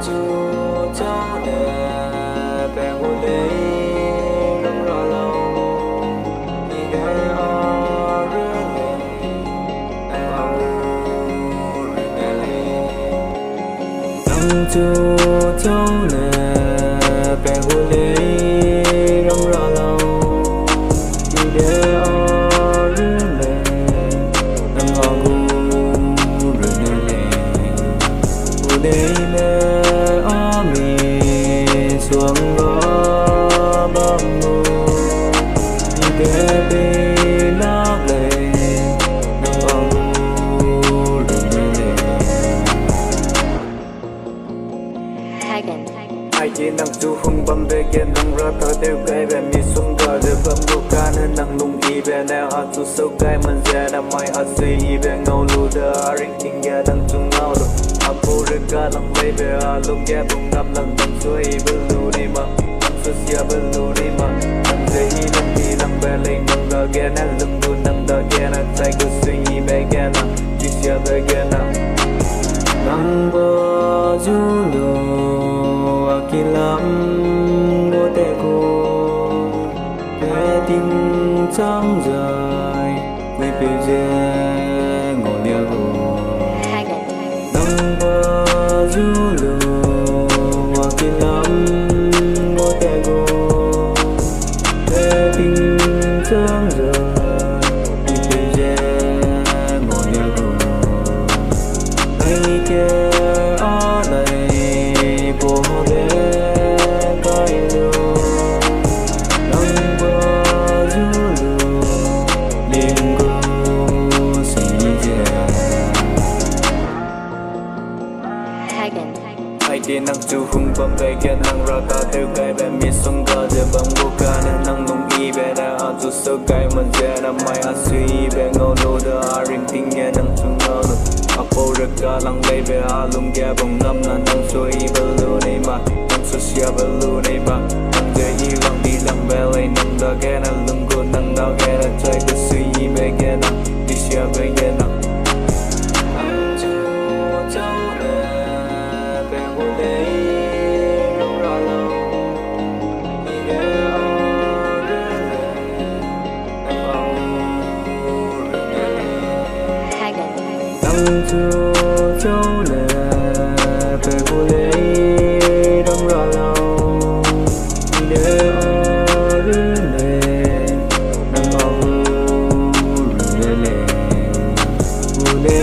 chú cháu nè bé hồ lê rong rõ lâu đi ghé ở rửa lệ em vào rửa lệ nắng chú cháu nè bé hồ lê rong rõ lâu đi ghé ở rửa lệ em vào rửa lệ hồ lê xuống gió bom mù đi về bên nước lệ nắng vào rừng lệ ai chỉ nắng chú không bấm về kia nắng ra thở theo cây về mi xuống gờ để bấm bù ca nên nắng lung y về neo hạt chú sâu cây mình ra đam mây hạt suy y về ngầu lù đờ ring kinh gia đang chung ngao đồ Apo rega lang bay be alung ya bung ngam lang bang suy belu ni ma bang susya belu ni ma bang zehi lang be lay nang ga ge na lung bu nang da ge na tai ku suy be ge na jisya be ge na nang bo ju lo akilam go te ko pe tin chang dài we be je ngồi lia go Zulu wakilam motego Teting sangza Ipeje moyago Naike alai pohode kailo Nangba Zulu lingo sije ai đi nắng chú hung bấm về kia nắng ra cả theo cây về mi sông gờ giờ bấm bù ca nên nắng nung y về đã ăn chú sâu cây mình giờ năm mai ăn suy về ngô lô đờ ring tiếng nghe nắng chung ngô lô Apo rega lang bay về alung kia bông ngâm là nắng suy belu này mà nắng suy belu này mà nắng giờ y lang đi lang về lại nắng đó kia nắng lung cô nắng đó kia là chơi cứ suy về kia nắng đi xia về kia nắng chú cháu nè về hồ lê đông rõ lâu đi để ở rừng lệ nắng vào rừng lệ hồ lê